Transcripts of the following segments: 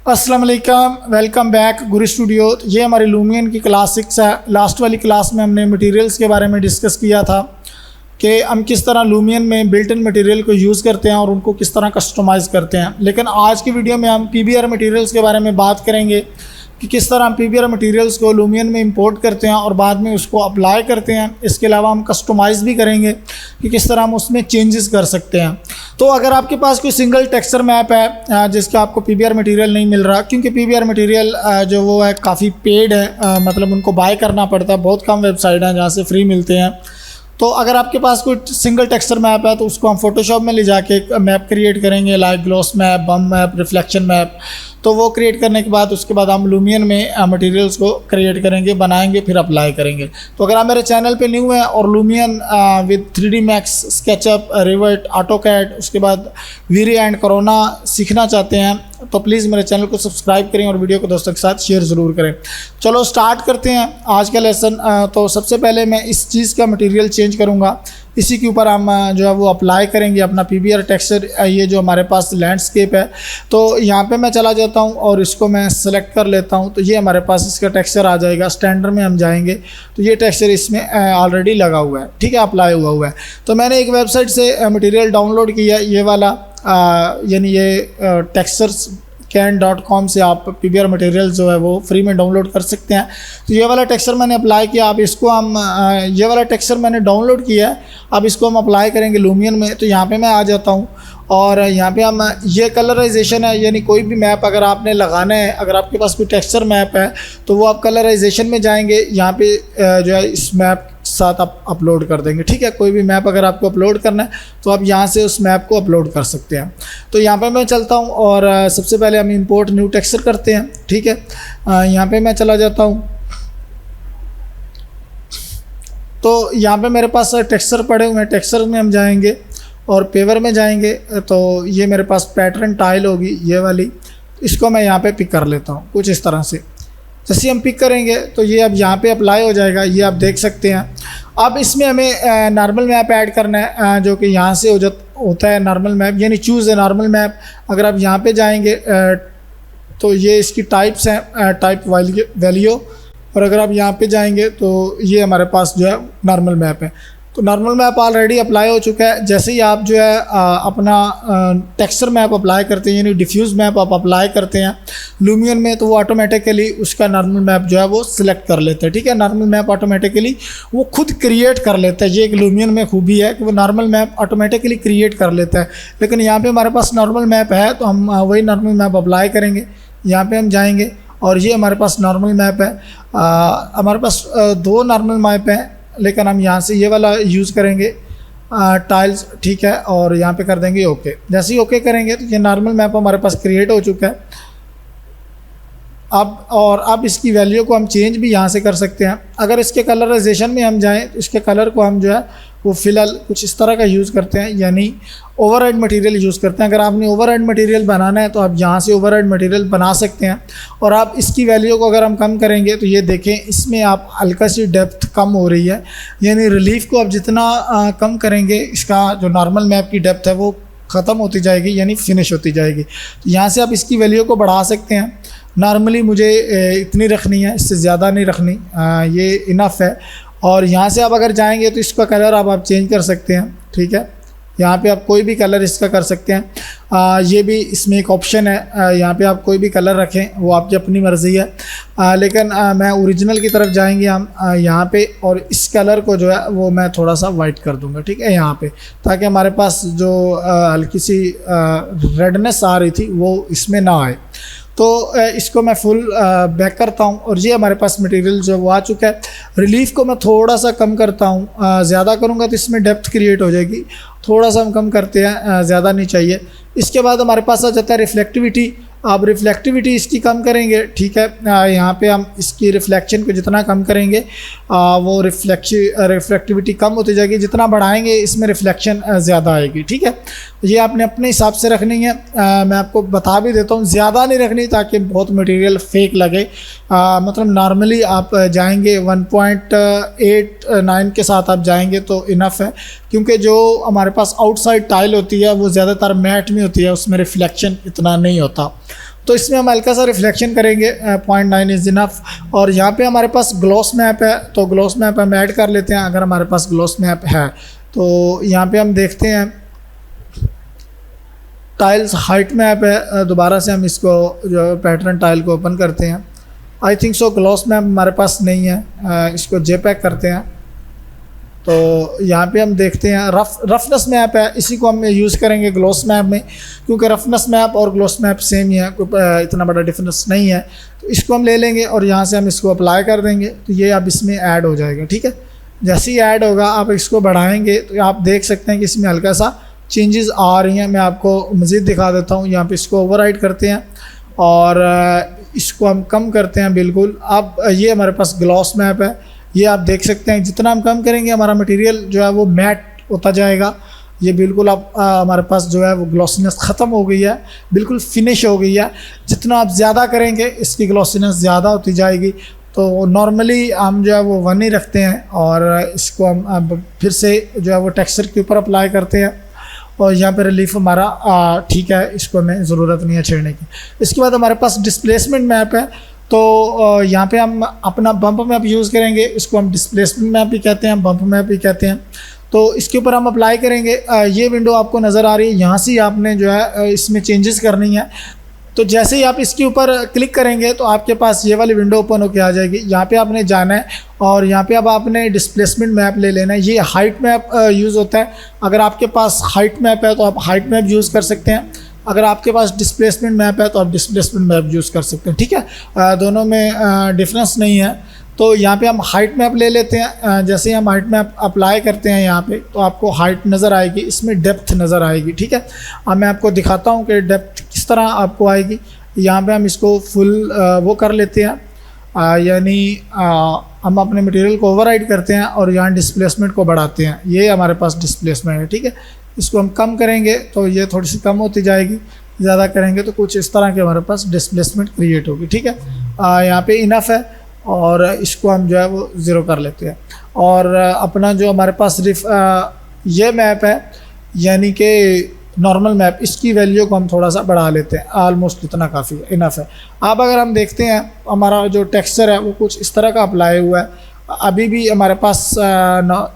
अस्सलाम वालेकुम, welcome back गुरु studio. ये हमारी लूमियन की क्लास 6 है। लास्ट वाली क्लास में हमने मटेरियल्स के बारे में डिस्कस किया था कि हम किस तरह लूमियन में बिल्ट इन मटेरियल को यूज़ करते हैं और उनको किस तरह कस्टमाइज़ करते हैं। लेकिन आज की वीडियो में हम पीबीआर मटेरियल्स के बारे में बात करेंगे कि किस तरह हम पीबीआर मटेरियल्स को लूमियन में इंपोर्ट करते हैं और बाद में उसको अप्लाई करते हैं। इसके अलावा हम कस्टमाइज़ भी करेंगे कि किस तरह हम उसमें चेंजेस कर सकते हैं। तो अगर आपके पास कोई सिंगल टेक्सचर मैप है जिसका आपको पीबीआर मटेरियल नहीं मिल रहा, क्योंकि पीबीआर मटेरियल जो वो है काफ़ी पेड है, मतलब उनको बाय करना पड़ता है। बहुत कम वेबसाइट हैं जहाँ से फ्री मिलते हैं। तो अगर आपके पास कोई सिंगल टेक्सचर मैप है तो उसको हम फोटोशॉप में ले जाके एक मैप क्रिएट करेंगे, लाइट ग्लॉस मैप, बम मैप, रिफ्लेक्शन मैप। तो वो क्रिएट करने के बाद उसके बाद हम लूमियन में मटेरियल्स को क्रिएट करेंगे, बनाएंगे, फिर अप्लाई करेंगे। तो अगर आप मेरे चैनल पे न्यू हैं और Lumion with 3D max, SketchUp, revert, AutoCAD, उसके बाद वीरे एंड कोरोना सीखना चाहते हैं तो प्लीज़ मेरे चैनल को सब्सक्राइब करें और वीडियो को दोस्तों के साथ शेयर ज़रूर करें। चलो स्टार्ट करते हैं आज का लेसन। तो सबसे पहले मैं इस चीज़ का मटेरियल चेंज करूँगा, इसी के ऊपर हम जो है वो अप्लाई करेंगे अपना पीबीआर टेक्सचर। ये जो हमारे पास लैंडस्केप है, तो यहाँ पे मैं चला जाता हूँ और इसको मैं सेलेक्ट कर लेता हूँ। तो ये हमारे पास इसका टेक्सचर आ जाएगा। स्टैंडर्ड में हम जाएंगे तो ये टेक्सचर इसमें ऑलरेडी लगा हुआ है, ठीक है, अप्लाई हुआ है। तो मैंने एक वेबसाइट से मटेरियल डाउनलोड किया, ये वाला यानी ये texturescan.com से आप पीबीआर मटेरियल जो है वो फ्री में डाउनलोड कर सकते हैं। तो ये वाला टेक्सचर मैंने अप्लाई किया। अब इसको हम ये वाला टेक्सचर मैंने डाउनलोड किया है, अब इसको हम अप्लाई करेंगे लूमियन में। तो यहाँ पे मैं आ जाता हूँ और यहाँ पे हम ये कलराइजेशन है, यानी कोई भी मैप अगर आपने लगाना है, अगर आपके पास कोई टेक्सचर मैप है तो वो आप कलराइजेशन में जाएंगे, यहाँ पे जो है इस मैप साथ आप अपलोड कर देंगे, ठीक है। कोई भी मैप अगर आपको अपलोड करना है तो आप यहाँ से उस मैप को अपलोड कर सकते हैं। तो यहाँ पे मैं चलता हूँ और सबसे पहले हम इंपोर्ट न्यू टेक्सचर करते हैं, ठीक है। यहाँ पे मैं चला जाता हूँ तो यहाँ पे मेरे पास टेक्सचर पड़े हुए हैं। टेक्सचर में हम जाएंगे और पेवर में जाएंगे तो ये मेरे पास पैटर्न टाइल होगी ये वाली, इसको मैं यहाँ पे पिक कर लेता हूँ कुछ इस तरह से। जैसे हम पिक करेंगे तो ये अब यहाँ पे अप्लाई हो जाएगा, ये आप देख सकते हैं। अब इसमें हमें नॉर्मल मैप ऐड करना है, जो कि यहाँ से होता है नॉर्मल मैप, यानी चूज़ है नॉर्मल मैप। अगर आप यहाँ पे जाएंगे तो ये इसकी टाइप्स हैं, टाइप वैल्यू, और अगर आप यहाँ पे जाएंगे तो ये हमारे पास जो है नॉर्मल मैप है। तो नॉर्मल मैप ऑलरेडी अप्लाई हो चुका है। जैसे ही आप जो है अपना टेक्सचर मैप अप्लाई करते हैं, यानी डिफ्यूज़ मैप आप अप्लाई करते हैं लूमियन में, तो वो ऑटोमेटिकली उसका नॉर्मल मैप जो है वो सिलेक्ट कर लेता है, ठीक है। नॉर्मल मैप ऑटोमेटिकली वो खुद क्रिएट कर लेता है। ये एक लूमियन में खूबी है कि वो नॉर्मल मैप ऑटोमेटिकली क्रिएट कर लेता है। लेकिन यहाँ पर हमारे पास नॉर्मल मैप है तो हम वही नॉर्मल मैप अप्लाई करेंगे। यहाँ पर हम जाएँगे और ये हमारे पास नॉर्मल मैप है। हमारे पास दो नॉर्मल मैप हैं, लेकिन हम यहाँ से ये वाला यूज़ करेंगे टाइल्स, ठीक है, और यहाँ पे कर देंगे ओके। जैसे ही ओके करेंगे तो ये नॉर्मल मैप हमारे पास क्रिएट हो चुका है। अब इसकी वैल्यू को हम चेंज भी यहाँ से कर सकते हैं। अगर इसके कलराइजेशन में हम जाएं तो इसके कलर को हम जो है वो फ़िलहाल कुछ इस तरह का यूज़ करते हैं, यानी ओवरहेड मटेरियल यूज़ करते हैं। अगर आपने ओवरहेड मटेरियल बनाना है तो आप यहाँ से ओवरहेड मटेरियल बना सकते हैं। और आप इसकी वैल्यू को अगर हम कम करेंगे तो ये देखें, इसमें आप हल्का सी डेप्थ कम हो रही है, यानी रिलीफ को आप जितना कम करेंगे इसका जो नॉर्मल मैप की डेप्थ है वो ख़त्म होती जाएगी, यानी फिनिश होती जाएगी। तो यहाँ से आप इसकी वैल्यू को बढ़ा सकते हैं। नॉर्मली मुझे इतनी रखनी है, इससे ज़्यादा नहीं रखनी, ये इनफ है। और यहाँ से आप अगर जाएंगे तो इसका कलर आप चेंज कर सकते हैं, ठीक है। यहाँ पे आप कोई भी कलर इसका कर सकते हैं। ये भी इसमें एक ऑप्शन है, यहाँ पे आप कोई भी कलर रखें, वो आपकी अपनी मर्ज़ी है। लेकिन मैं ओरिजिनल की तरफ जाएंगे हम यहाँ पे, और इस कलर को जो है वो मैं थोड़ा सा वाइट कर दूँगा, ठीक है, यहाँ पे, ताकि हमारे पास जो हल्की सी रेडनेस आ रही थी वो इसमें ना आए। तो इसको मैं फुल बैक करता हूँ और ये हमारे पास मटेरियल जो वो आ चुका है। रिलीफ को मैं थोड़ा सा कम करता हूँ, ज़्यादा करूँगा तो इसमें डेप्थ क्रिएट हो जाएगी। थोड़ा सा हम कम करते हैं, ज़्यादा नहीं चाहिए। इसके बाद हमारे पास आ जाता है रिफ्लेक्टिविटी। आप रिफ्लेक्टिविटी इसकी कम करेंगे, ठीक है। यहाँ पे हम इसकी रिफ्लेक्शन को जितना कम करेंगे वो रिफ्लेक्टिविटी कम होती जाएगी। जितना बढ़ाएंगे इसमें रिफ्लेक्शन ज़्यादा आएगी, ठीक है। ये आपने अपने हिसाब से रखनी है। मैं आपको बता भी देता हूँ, ज़्यादा नहीं रखनी ताकि बहुत मटेरियल फेक लगे। मतलब नॉर्मली आप जाएंगे 1.89 के साथ आप जाएंगे तो इनफ है, क्योंकि जो हमारे पास आउटसाइड टाइल होती है वो ज़्यादातर मैट में होती है, उसमें रिफ्लेक्शन इतना नहीं होता। तो इसमें हम हल्का सा रिफ्लेक्शन करेंगे, 0.9 इज़ इनफ। और यहाँ पे हमारे पास ग्लॉस मैप है, तो ग्लॉस मैप हम ऐड कर लेते हैं अगर हमारे पास ग्लॉस मैप है। तो यहाँ पे हम देखते हैं टाइल्स हाइट मैप है, दोबारा से हम इसको जो पैटर्न टाइल को ओपन करते हैं। I think so gloss map हमारे पास नहीं है, इसको जेपैक करते हैं। तो यहाँ पे हम देखते हैं रफनेस मैप है, इसी को हम यूज़ करेंगे ग्लॉस मैप में, क्योंकि रफनेस मैप और ग्लॉस मैप सेम ही है, कोई इतना बड़ा डिफरेंस नहीं है। तो इसको हम ले लेंगे और यहाँ से हम इसको अप्लाई कर देंगे, तो ये अब इसमें ऐड हो जाएगा। ठीक है, जैसे ही ऐड होगा आप इसको बढ़ाएंगे तो आप देख सकते हैं कि इसमें हल्का सा चेंजेस आ रही हैं। मैं आपको मज़ीद दिखा देता हूँ। यहाँ पे इसको ओवरराइड करते हैं और इसको हम कम करते हैं बिल्कुल। अब ये हमारे पास ग्लॉस मैप है, ये आप देख सकते हैं जितना हम कम करेंगे हमारा मटेरियल जो है वो मैट होता जाएगा। ये बिल्कुल अब हमारे पास जो है वो ग्लॉसीनेस ख़त्म हो गई है, बिल्कुल फिनिश हो गई है। जितना आप ज़्यादा करेंगे इसकी ग्लॉसीनेस ज़्यादा होती जाएगी। तो नॉर्मली हम जो है वो 1 ही रखते हैं और इसको हम अब फिर से जो है वो टेक्सचर के ऊपर अप्लाई करते हैं और यहाँ पे रिलीफ हमारा ठीक है, इसको हमें ज़रूरत नहीं है छेड़ने की। इसके बाद हमारे पास डिस्प्लेसमेंट मैप है, तो यहाँ पे हम अपना बम्प मैप यूज़ करेंगे। इसको हम डिस्प्लेसमेंट मैप भी कहते हैं, बम्प मैप भी कहते हैं। तो इसके ऊपर हम अप्लाई करेंगे। ये विंडो आपको नज़र आ रही है, यहाँ से आपने जो है इसमें चेंजेस करनी है। तो जैसे ही आप इसके ऊपर क्लिक करेंगे तो आपके पास ये वाली विंडो ओपन होकर आ जाएगी। यहाँ पे आपने जाना है और यहाँ पे अब आपने डिस्प्लेसमेंट मैप ले लेना है। ये हाइट मैप यूज़ होता है। अगर आपके पास हाइट मैप है तो आप हाइट मैप यूज़ कर सकते हैं, अगर आपके पास डिस्प्लेसमेंट मैप है तो आप डिस्प्लेसमेंट मैप यूज़ कर सकते हैं। ठीक है, दोनों में डिफरेंस नहीं है। तो यहाँ पे हम हाइट मैप ले लेते हैं। जैसे ही हम हाइट मैप अप्लाई करते हैं यहाँ पे तो आपको हाइट नज़र आएगी, इसमें डेप्थ नज़र आएगी। ठीक है, अब मैं आपको दिखाता हूँ कि डेप्थ किस तरह आपको आएगी। यहाँ पे हम इसको फुल वो कर लेते हैं, यानी हम अपने मटेरियल को ओवरराइड करते हैं और यहाँ डिस्प्लेसमेंट को बढ़ाते हैं। ये हमारे पास डिस्प्लेसमेंट है। ठीक है, इसको हम कम करेंगे तो ये थोड़ी सी कम होती जाएगी, ज़्यादा करेंगे तो कुछ इस तरह के हमारे पास डिस्प्लेसमेंट क्रिएट होगी। ठीक है, यहाँ पे इनफ है और इसको हम जो है वो 0 कर लेते हैं। और अपना जो हमारे पास ये मैप है यानी कि नॉर्मल मैप, इसकी वैल्यू को हम थोड़ा सा बढ़ा लेते हैं। ऑलमोस्ट इतना काफ़ी है, इनफ है। अब अगर हम देखते हैं हमारा जो टेक्सचर है वो कुछ इस तरह का अप्लाई हुआ है, अभी भी हमारे पास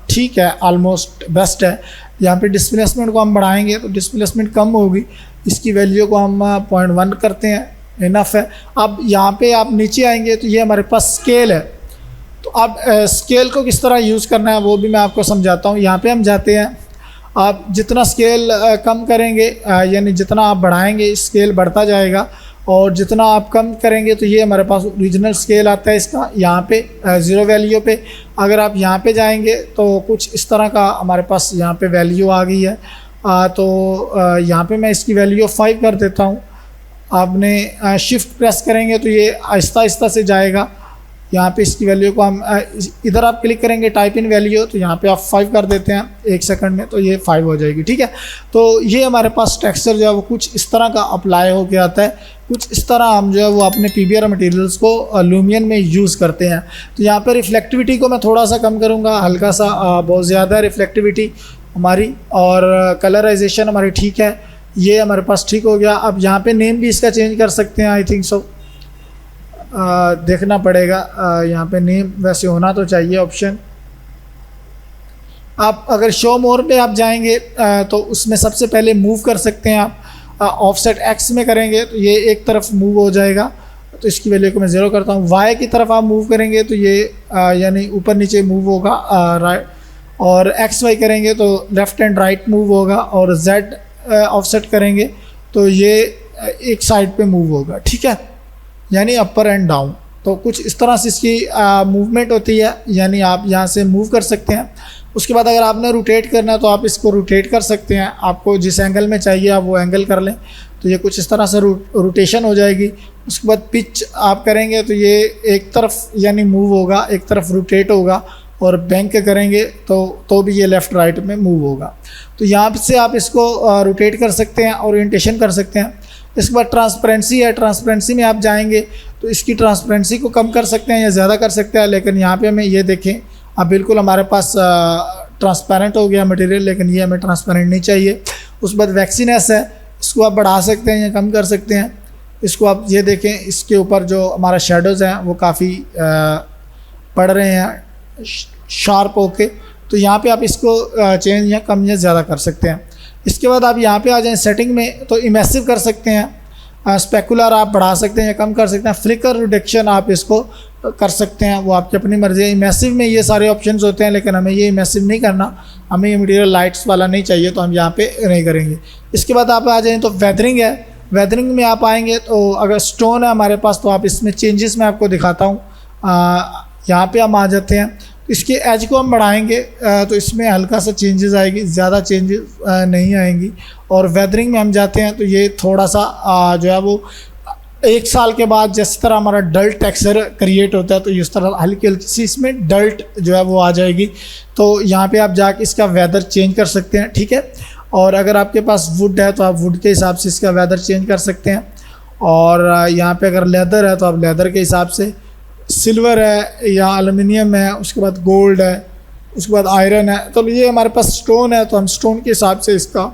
ठीक है, ऑलमोस्ट बेस्ट है। यहाँ पे डिस्प्लेसमेंट को हम बढ़ाएंगे तो डिस्प्लेसमेंट कम होगी, इसकी वैल्यू को हम 0.1 करते हैं, इनफ है। अब यहाँ पे आप नीचे आएंगे तो ये हमारे पास स्केल है। तो अब स्केल को किस तरह यूज़ करना है वो भी मैं आपको समझाता हूँ। यहाँ पे हम जाते हैं, आप जितना स्केल कम करेंगे यानी जितना आप बढ़ाएंगे स्केल बढ़ता जाएगा, और जितना आप कम करेंगे तो ये हमारे पास ओरिजिनल स्केल आता है इसका यहाँ पे 0 वैल्यू पे। अगर आप यहाँ पे जाएंगे तो कुछ इस तरह का हमारे पास यहाँ पे वैल्यू आ गई है। तो यहाँ पे मैं इसकी वैल्यू 5 कर देता हूँ। आपने शिफ्ट प्रेस करेंगे तो ये आहिस्ता आहिस्ता से जाएगा। यहाँ पे इसकी वैल्यू को हम इधर आप क्लिक करेंगे टाइप इन वैल्यू, तो यहाँ पे आप 5 कर देते हैं 1 सेकंड में, तो ये 5 हो जाएगी। ठीक है, तो ये हमारे पास टेक्सचर जो है वो कुछ इस तरह का अप्लाई हो के आता है। कुछ इस तरह हम जो है वो अपने PBR मटेरियल्स को लूमियन में यूज़ करते हैं। तो यहाँ पे रिफ्लेक्टिविटी को मैं थोड़ा सा कम करूँगा, हल्का सा, बहुत ज़्यादा रिफ्लेक्टिविटी हमारी, और कलराइजेशन हमारी ठीक है, ये हमारे पास ठीक हो गया। अब यहाँ पे नेम भी इसका चेंज कर सकते हैं, आई थिंक सो देखना पड़ेगा। यहाँ पे नेम वैसे होना तो चाहिए ऑप्शन। आप अगर शो मोर पे आप जाएंगे तो उसमें सबसे पहले मूव कर सकते हैं आप। ऑफसेट एक्स में करेंगे तो ये एक तरफ मूव हो जाएगा, तो इसकी वैल्यू को मैं 0 करता हूँ। वाई की तरफ आप मूव करेंगे तो ये यानी ऊपर नीचे मूव होगा राइट, और एक्स वाई करेंगे तो लेफ़्ट एंड राइट मूव होगा, और जेड ऑफसेट करेंगे तो ये एक साइड पे मूव होगा। ठीक है, यानी अपर एंड डाउन। तो कुछ इस तरह से इसकी मूवमेंट होती है, यानी आप यहाँ से मूव कर सकते हैं। उसके बाद अगर आपने रोटेट करना है तो आप इसको रोटेट कर सकते हैं, आपको जिस एंगल में चाहिए आप वो एंगल कर लें, तो ये कुछ इस तरह से रोटेशन हो जाएगी। उसके बाद पिच आप करेंगे तो ये एक तरफ यानी मूव होगा, एक तरफ रोटेट होगा, और बैंक करेंगे तो भी ये लेफ़्ट राइट में मूव होगा। तो यहाँ से आप इसको रोटेट कर सकते हैं, ओरिएंटेशन कर सकते हैं। इसके बाद ट्रांसपेरेंसी है, ट्रांसपेरेंसी में आप जाएंगे तो इसकी ट्रांसपेरेंसी को कम कर सकते हैं या ज़्यादा कर सकते हैं, लेकिन यहाँ पे हमें ये देखें अब बिल्कुल हमारे पास ट्रांसपेरेंट हो गया मटेरियल, लेकिन ये हमें ट्रांसपेरेंट नहीं चाहिए। उसके बाद वैक्सीनेस है, इसको आप बढ़ा सकते हैं या कम कर सकते हैं। इसको आप ये देखें, इसके ऊपर जो हमारा शेडोज़ हैं वो काफ़ी पड़ रहे हैं शार्प होके। तो यहाँ पे आप इसको चेंज या कम या ज़्यादा कर सकते हैं। इसके बाद आप यहाँ पे आ जाएं सेटिंग में, तो इमेसिव कर सकते हैं, स्पेकुलर आप बढ़ा सकते हैं या कम कर सकते हैं, फ्लिकर रिडक्शन आप इसको कर सकते हैं, वो आपकी अपनी मर्ज़ी है। इमेसिव में ये सारे ऑप्शंस होते हैं, लेकिन हमें ये इमेसिव नहीं करना, हमें ये मटेरियल लाइट्स वाला नहीं चाहिए, तो हम यहाँ पे नहीं करेंगे। इसके बाद आप आ जाएँ तो वेदरिंग है। वेदरिंग में आप आएंगे तो अगर स्टोन है हमारे पास तो आप इसमें चेंजेस मैं आपको दिखाता हूँ। यहाँ पे हम आ जाते हैं, इसके एज को हम बढ़ाएंगे तो इसमें हल्का सा चेंजेस आएगी, ज़्यादा चेंजेस नहीं आएंगी। और वेदरिंग में हम जाते हैं तो ये थोड़ा सा जो है वो 1 साल के बाद जिस तरह हमारा डल्ट टेक्सचर क्रिएट होता है, तो इस तरह हल्की हल्की सी इसमें डल्ट जो है वो आ जाएगी। तो यहाँ पे आप जाके इसका वेदर चेंज कर सकते हैं, ठीक है। और अगर आपके पास वुड है तो आप वुड के हिसाब से इसका वेदर चेंज कर सकते हैं। और यहाँ पे अगर लेदर है तो आप लेदर के हिसाब से, सिल्वर है या एल्युमिनियम है, उसके बाद गोल्ड है, उसके बाद आयरन है, तो ये हमारे पास स्टोन है तो हम स्टोन के हिसाब से इसका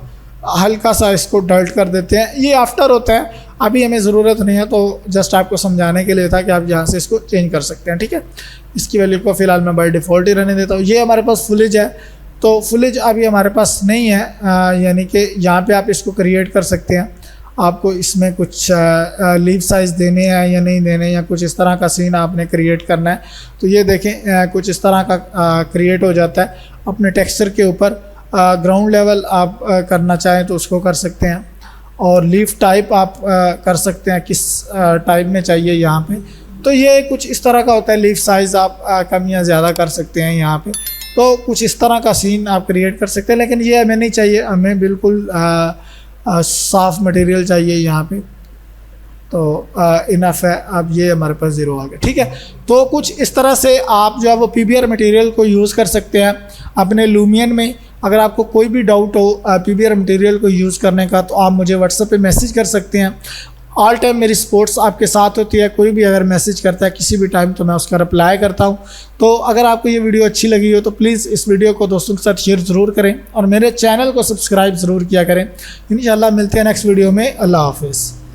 हल्का सा इसको डल्ट कर देते हैं। ये आफ्टर होता है, अभी हमें ज़रूरत नहीं है, तो जस्ट आपको समझाने के लिए था कि आप यहाँ से इसको चेंज कर सकते हैं, ठीक है। इसकी वैल्यू को फ़िलहाल मैं बाय डिफ़ॉल्ट ही रहने देता हूँ। ये हमारे पास फुलेज है, तो फुलेज अभी हमारे पास नहीं है, यानी कि यहाँ पे आप इसको क्रिएट कर सकते हैं। आपको इसमें कुछ लीफ साइज़ देने हैं या नहीं देने, या कुछ इस तरह का सीन आपने क्रिएट करना है, तो ये देखें कुछ इस तरह का क्रिएट हो जाता है। अपने टेक्सचर के ऊपर ग्राउंड लेवल आप करना चाहें तो उसको कर सकते हैं, और लीफ टाइप आप कर सकते हैं किस टाइप में चाहिए यहाँ पे। तो ये कुछ इस तरह का होता है, लीफ साइज़ आप कम या ज़्यादा कर सकते हैं यहाँ पे। तो कुछ इस तरह का सीन आप क्रिएट कर सकते हैं, लेकिन ये हमें नहीं चाहिए, हमें बिल्कुल साफ़ मटेरियल चाहिए यहाँ पे। तो इनफ है, अब ये हमारे पास 0 आ गया, ठीक है। तो कुछ इस तरह से आप जो है वो PBR मटेरियल को यूज़ कर सकते हैं अपने लूमियन में। अगर आपको कोई भी डाउट हो PBR मटेरियल को यूज़ करने का, तो आप मुझे व्हाट्सएप पे मैसेज कर सकते हैं। ऑल टाइम मेरी सपोर्ट्स आपके साथ होती है, कोई भी अगर मैसेज करता है किसी भी टाइम तो मैं उसका रिप्लाई करता हूं। तो अगर आपको ये वीडियो अच्छी लगी हो तो प्लीज़ इस वीडियो को दोस्तों के साथ शेयर ज़रूर करें, और मेरे चैनल को सब्सक्राइब ज़रूर किया करें। इंशाल्लाह मिलते हैं नेक्स्ट वीडियो में। अल्लाह हाफिज़।